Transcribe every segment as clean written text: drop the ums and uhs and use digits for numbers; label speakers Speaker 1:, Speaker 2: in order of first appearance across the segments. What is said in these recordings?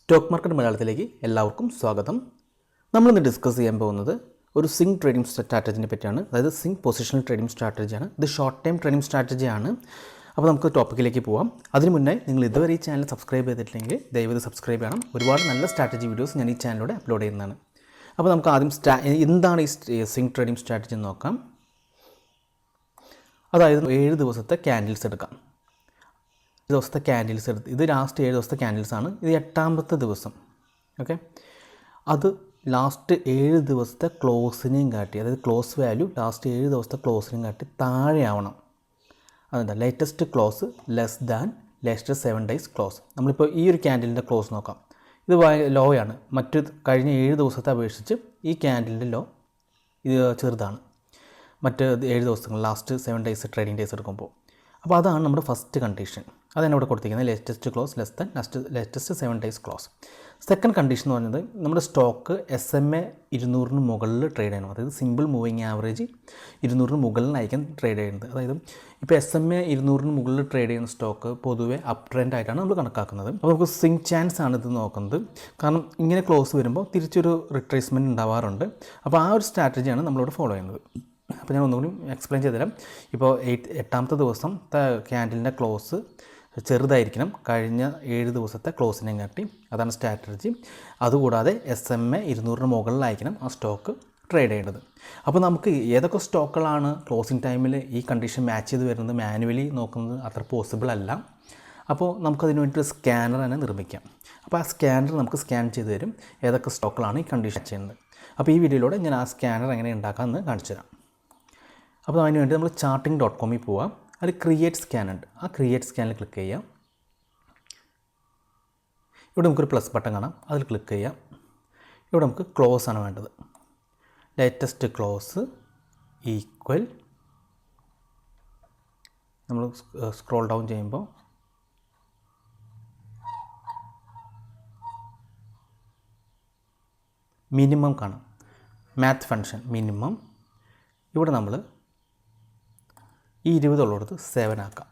Speaker 1: Stock market മലയാളത്തിലേക്ക് എല്ലാവർക്കും സ്വാഗതം. നമ്മളിന്ന് ഡിസ്കസ് ചെയ്യാൻ പോകുന്നത് ഒരു സിംഗ് ട്രേഡിംഗ് സ്ട്രാറ്റജിനെ പറ്റിയാണ്. അതായത് സിംഗ് പൊസിഷണൽ ട്രേഡിംഗ് സ്ട്രാറ്റജിയാണ്. ഇത് ഷോർട്ട് ടൈം ട്രേഡിംഗ് സ്ട്രാറ്റജിയാണ്. അപ്പോൾ നമുക്ക് ടോപ്പിക്കിലേക്ക് പോകാം. അതിന് മുന്നേ നിങ്ങൾ ഇതുവരെ ഈ ചാനൽ സബ്സ്ക്രൈബ് ചെയ്തിട്ടില്ലെങ്കിൽ ദയവായി സബ്സ്ക്രൈബ് ചെയ്യണം. ഒരുപാട് നല്ല സ്ട്രാറ്റജി വീഡിയോസ് ഞാൻ ഈ ചാനലിലൂടെ അപ്ലോഡ് ചെയ്യുന്നതാണ്. അപ്പോൾ നമുക്ക് ആദ്യം എന്താണ് ഈ സിംഗ് ട്രേഡിംഗ് സ്ട്രാറ്റജി എന്ന് നോക്കാം. അതായത് 7 ദിവസത്തെ ക്യാൻഡിൽസ് എടുക്കാം. ദിവസത്തെ ക്യാൻഡിൽസ് എടുത്ത് ഇത് ലാസ്റ്റ് 7 ദിവസത്തെ ക്യാൻഡിൽസാണ്. ഇത് 8ാമത്തെ ദിവസം. ഓക്കെ, അത് ലാസ്റ്റ് 7 ദിവസത്തെ ക്ലോസിനെയും കാട്ടി, അതായത് ക്ലോസ് വാല്യൂ ലാസ്റ്റ് 7 ദിവസത്തെ ക്ലോസിനെയും കാട്ടി താഴെ ആവണം. അതെന്താ latest close less than latest 7 days close. നമ്മളിപ്പോൾ ഈ ഒരു ക്യാൻഡിലിൻ്റെ ക്ലോസ് നോക്കാം. ഇത് ലോ ആണ്. മറ്റ് കഴിഞ്ഞ 7 ദിവസത്തെ അപേക്ഷിച്ച് ഈ ക്യാൻഡിലിൻ്റെ ലോ ഇത് ചെറുതാണ് മറ്റ് 7 ദിവസങ്ങൾ ലാസ്റ്റ് 7 ഡേയ്സ് ട്രേഡിംഗ് ഡേയ്സ് എടുക്കുമ്പോൾ. അപ്പോൾ അതാണ് നമ്മുടെ ഫസ്റ്റ് കണ്ടീഷൻ. അതാണ് ഇവിടെ കൊടുത്തിരിക്കുന്നത്, latest close less than latest 7 days close. Second condition എന്ന് പറയുന്നത് നമ്മുടെ സ്റ്റോക്ക് SMA 200 മുകളിൽ ട്രേഡ് ചെയ്യണം. അതായത് സിമ്പിൾ മൂവിങ് ആവറേജ് 200 മുകളിലായിരിക്കും ട്രേഡ് ചെയ്യുന്നത്. അതായത് ഇപ്പോൾ SMA 200 മുകളിൽ ട്രേഡ് ചെയ്യുന്ന സ്റ്റോക്ക് പൊതുവെ അപ് ട്രെൻഡ് ആയിട്ടാണ് നമ്മൾ കണക്കാക്കുന്നത്. അപ്പോൾ നമുക്ക് സിംഗ് ചാൻസ് ആണ് ഇത് നോക്കുന്നത്. കാരണം ഇങ്ങനെ ക്ലോസ് വരുമ്പോൾ തിരിച്ചൊരു റിട്രേസ്മെൻറ്റ് ഉണ്ടാവാറുണ്ട്. അപ്പോൾ ആ ഒരു സ്ട്രാറ്റജിയാണ് നമ്മളിവിടെ ഫോളോ ചെയ്യുന്നത്. അപ്പോൾ ഞാൻ ഒന്നുകൂടി എക്സ്പ്ലെയിൻ ചെയ്തുതരാം. ഇപ്പോൾ 8ാമത്തെ ദിവസം ക്യാൻഡിലിൻ്റെ ക്ലോസ് ചെറുതായിരിക്കണം കഴിഞ്ഞ 7 ദിവസത്തെ ക്ലോസിനെയും കാട്ടി. അതാണ് സ്ട്രാറ്റജി. അതുകൂടാതെ SMA 200 മുകളിലായിരിക്കണം ആ സ്റ്റോക്ക് ട്രേഡ് ചെയ്യേണ്ടത്. അപ്പോൾ നമുക്ക് ഏതൊക്കെ സ്റ്റോക്കുകളാണ് ക്ലോസിംഗ് ടൈമിൽ ഈ കണ്ടീഷൻ മാച്ച് ചെയ്ത് വരുന്നത് മാനുവലി നോക്കുന്നത് അത്ര പോസിബിൾ അല്ല. അപ്പോൾ നമുക്കതിന് വേണ്ടി സ്കാനർ തന്നെ നിർമ്മിക്കാം. അപ്പോൾ ആ സ്കാനർ നമുക്ക് സ്കാൻ ചെയ്ത് തരും ഏതൊക്കെ സ്റ്റോക്കുകളാണ് ഈ കണ്ടീഷൻ ചെയ്യുന്നത്. അപ്പോൾ ഈ വീഡിയോയിലൂടെ ഞാൻ ആ സ്കാനർ എങ്ങനെ ഉണ്ടാക്കാമെന്ന് കാണിച്ചു തരാം. അപ്പോൾ അതിന് വേണ്ടി നമ്മൾ charting.comൽ പോവാം. അതിൽ ക്രിയേറ്റ് സ്കാൻ ഉണ്ട്. ആ ക്രിയേറ്റ് സ്കാനിൽ ക്ലിക്ക് ചെയ്യാം. ഇവിടെ നമുക്കൊരു പ്ലസ് ബട്ടൺ കാണാം, അതിൽ ക്ലിക്ക് ചെയ്യാം. ഇവിടെ നമുക്ക് ക്ലോസ് ആണ് വേണ്ടത്. ലേറ്റസ്റ്റ് ക്ലോസ് ഈക്വൽ, നമ്മൾ സ്ക്രോൾ ഡൗൺ ചെയ്യുമ്പോൾ മിനിമം കാണാം. Math function minimum. ഇവിടെ നമ്മൾ ഈ 20 ഉള്ളിടത്ത് 7 ആക്കാം.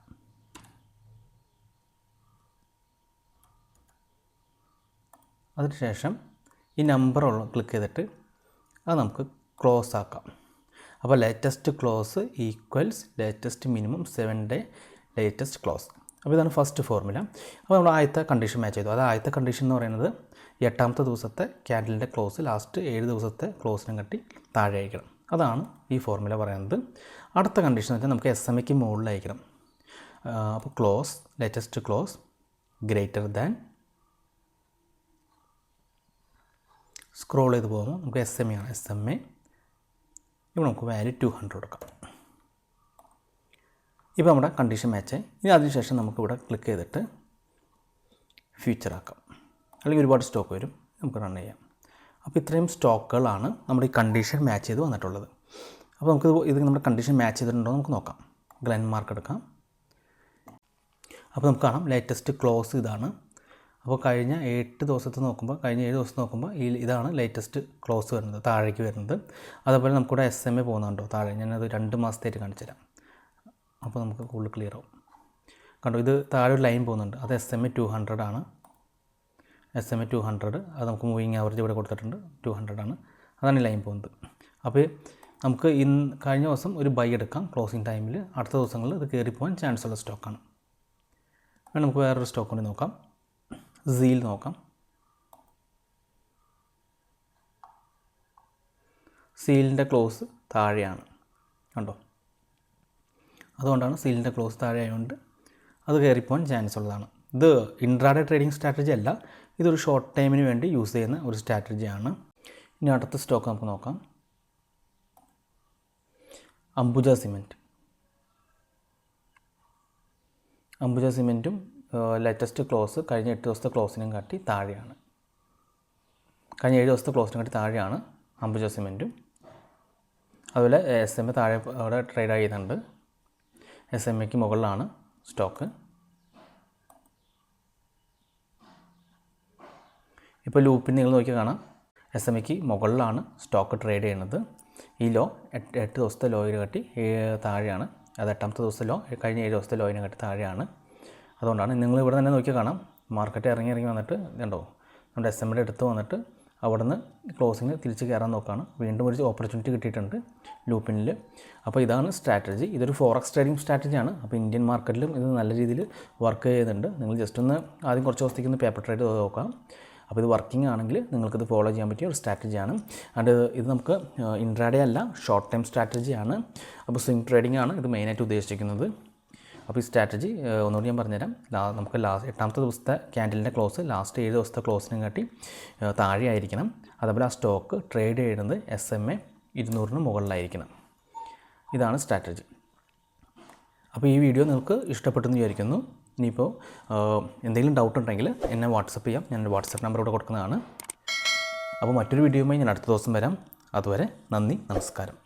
Speaker 1: അതിനുശേഷം ഈ നമ്പർ ക്ലിക്ക് ചെയ്തിട്ട് അത് നമുക്ക് ക്ലോസ് ആക്കാം. അപ്പോൾ latest close equals latest minimum 7 day latest close. അപ്പോൾ ഇതാണ് ഫസ്റ്റ് ഫോർമുല. അപ്പോൾ നമ്മൾ ആദ്യത്തെ കണ്ടീഷൻ മാച്ച് ചെയ്തു. അത് ആദ്യത്തെ കണ്ടീഷൻ എന്ന് പറയുന്നത് 8ാമത്തെ ദിവസത്തെ ക്യാൻഡിലിൻ്റെ ക്ലോസ് ലാസ്റ്റ് 7 ദിവസത്തെ ക്ലോസിനും കട്ടി താഴെ അയക്കണം. അതാണ് ഈ ഫോർമുല പറയുന്നത്. അടുത്ത കണ്ടീഷൻ എന്ന് വെച്ചാൽ നമുക്ക് SMAക്ക് മുകളിലായിരിക്കണം. അപ്പോൾ close latest close greater than, scroll ചെയ്ത് പോകുമ്പോൾ നമുക്ക് SMA ആണ്. SMA ഇവിടെ നമുക്ക് വാല്യൂ 200 കൊടുക്കാം. ഇപ്പോൾ നമ്മുടെ കണ്ടീഷൻ മാച്ചായി. ഇനി അതിനുശേഷം നമുക്കിവിടെ ക്ലിക്ക് ചെയ്തിട്ട് ഫ്യൂച്ചർ ആക്കാം. അല്ലെങ്കിൽ ഒരുപാട് സ്റ്റോക്ക് വരും, നമുക്ക് റൺ ചെയ്യാം. അപ്പോൾ ഇത്രയും സ്റ്റോക്കുകളാണ് നമ്മുടെ ഈ കണ്ടീഷൻ മാച്ച് ചെയ്ത് വന്നിട്ടുള്ളത്. അപ്പോൾ നമുക്ക് ഇത് നമ്മുടെ കണ്ടീഷൻ മാച്ച് ചെയ്തിട്ടുണ്ടോ നമുക്ക് നോക്കാം. ഗ്ലെൻമാർക്ക് എടുക്കാം. അപ്പോൾ നമുക്ക് കാണാം ലേറ്റസ്റ്റ് ക്ലോസ് ഇതാണ്. അപ്പോൾ കഴിഞ്ഞ 8 ദിവസത്തെ നോക്കുമ്പോൾ കഴിഞ്ഞ 7 ദിവസം നോക്കുമ്പോൾ ഇതാണ് ലേറ്റസ്റ്റ് ക്ലോസ് വരുന്നത്, താഴേക്ക് വരുന്നത്. അതേപോലെ നമുക്കിവിടെ SMA പോകുന്നുണ്ടോ താഴെ. ഞാനത് 2 മാസത്തേക്ക് കാണിച്ചു തരാം. അപ്പോൾ നമുക്ക് കൂടുതൽ ക്ലിയർ ആവും. കണ്ടോ, ഇത് താഴെ ഒരു ലൈൻ പോകുന്നുണ്ട്. അത് SMA 200 ആണ്. SMA 200 അത് നമുക്ക് മൂവിങ് ആവറേജ് ഇവിടെ കൊടുത്തിട്ടുണ്ട് 200 ആണ്. അതാണ് ഈ ലൈൻ പോകുന്നത്. അപ്പോൾ നമുക്ക് കഴിഞ്ഞ ദിവസം ഒരു ബൈ എടുക്കാം ക്ലോസിങ് ടൈമിൽ. അടുത്ത ദിവസങ്ങളിൽ ഇത് കയറിപ്പോകാൻ ചാൻസ് ഉള്ള സ്റ്റോക്കാണ്. നമുക്ക് വേറൊരു സ്റ്റോക്ക് കൂടി നോക്കാം. സീൽ നോക്കാം. സീലിൻ്റെ ക്ലോസ് താഴെയാണ് കണ്ടോ. അതുകൊണ്ടാണ് സീലിൻ്റെ ക്ലോസ് താഴെ ആയതുകൊണ്ട് അത് കയറിപ്പോകാൻ ചാൻസ് ഉള്ളതാണ്. ഇത് ഇൻട്രാഡേ ട്രേഡിംഗ് സ്ട്രാറ്റജി അല്ല, ഇതൊരു ഷോർട്ട് ടൈമിന് വേണ്ടി യൂസ് ചെയ്യുന്ന ഒരു സ്ട്രാറ്റജിയാണ്. ഇനി അടുത്ത സ്റ്റോക്ക് നമുക്ക് നോക്കാം. അംബുജ സിമെൻറ്റ്. അംബുജ സിമെൻറ്റും ലേറ്റസ്റ്റ് ക്ലോസ് കഴിഞ്ഞ 8 ദിവസത്തെ ക്ലോസിനും കാട്ടി താഴെയാണ്. കഴിഞ്ഞ 7 ദിവസത്തെ ക്ലോസിനും കാട്ടി താഴെയാണ് അംബുജ സിമെൻറ്റും. അതുപോലെ SMA താഴെ അവിടെ ട്രേഡ് ചെയ്യുന്നുണ്ട്. SMAക്ക് മുകളിലാണ് സ്റ്റോക്ക്. ഇപ്പോൾ ലൂപ്പിൽ നിങ്ങൾ നോക്കി കാണാം SMAക്ക് മുകളിലാണ് സ്റ്റോക്ക് ട്രേഡ് ചെയ്യുന്നത്. ഈ ലോ 8 ദിവസത്തെ ലോയിനെ കാട്ടി താഴെയാണ്. അത് 8ാമത്തെ ദിവസത്തെ ലോ കഴിഞ്ഞ 7 ദിവസത്തെ ലോയിനെ കാട്ടി താഴെയാണ്. അതുകൊണ്ടാണ് നിങ്ങൾ ഇവിടെ തന്നെ നോക്കി കാണാം മാർക്കറ്റ് ഇറങ്ങി വന്നിട്ട് കണ്ടോ നമ്മുടെ SMA എടുത്ത് വന്നിട്ട് അവിടുന്ന് ക്ലോസിങ് തിരിച്ച് കയറാൻ നോക്കുകയാണ്. വീണ്ടും ഒരു ഓപ്പർച്യൂണിറ്റി കിട്ടിയിട്ടുണ്ട് ലൂപ്പിനിൽ. അപ്പോൾ ഇതാണ് സ്ട്രാറ്റജി. ഇതൊരു ഫോറക്സ് ട്രേഡിംഗ് സ്ട്രാറ്റജിയാണ്. അപ്പോൾ ഇന്ത്യൻ മാർക്കറ്റിലും ഇത് നല്ല രീതിയിൽ വർക്ക് ചെയ്യുന്നുണ്ട്. നിങ്ങൾ ജസ്റ്റ് ഒന്ന് ആദ്യം കുറച്ച് ദിവസത്തേക്ക് ഒന്ന് പേപ്പർ ട്രേഡ് ചെയ്ത് നോക്കാം. അപ്പോൾ ഇത് വർക്കിംഗ് ആണെങ്കിൽ നിങ്ങൾക്കിത് ഫോളോ ചെയ്യാൻ പറ്റിയ ഒരു സ്ട്രാറ്റജിയാണ്. ആൻഡ് ഇത് നമുക്ക് ഇൻട്രാഡേ അല്ല, ഷോർട്ട് ടൈം സ്ട്രാറ്റജിയാണ്. അപ്പോൾ സ്വിംഗ് ട്രേഡിംഗ് ആണ് ഇത് മെയിനായിട്ട് ഉദ്ദേശിക്കുന്നത്. അപ്പോൾ ഈ സ്ട്രാറ്റജി ഒന്നുകൂടി ഞാൻ പറഞ്ഞുതരാം. നമുക്ക് എട്ടാമത്തെ ദിവസത്തെ ക്യാൻഡലിൻ്റെ ക്ലോസ് ലാസ്റ്റ് 7 ദിവസത്തെ ക്ലോസിനും കാട്ടി താഴെ ആയിരിക്കണം. അതേപോലെ ആ സ്റ്റോക്ക് ട്രേഡ് ചെയ്യുന്നത് SMA 200 മുകളിലായിരിക്കണം. ഇതാണ് സ്ട്രാറ്റജി. അപ്പോൾ ഈ വീഡിയോ നിങ്ങൾക്ക് ഇഷ്ടപ്പെട്ടെന്ന് വിചാരിക്കുന്നു. ഇനിയിപ്പോൾ എന്തെങ്കിലും ഡൗട്ട് ഉണ്ടെങ്കിൽ എന്നെ വാട്സപ്പ് ചെയ്യാം. ഞാൻ വാട്സപ്പ് നമ്പർ ഇവിടെ കൊടുക്കുന്നതാണ്. അപ്പോൾ മറ്റൊരു വീഡിയോയുമായി ഞാൻ അടുത്ത ദിവസം വരാം. അതുവരെ നന്ദി, നമസ്കാരം.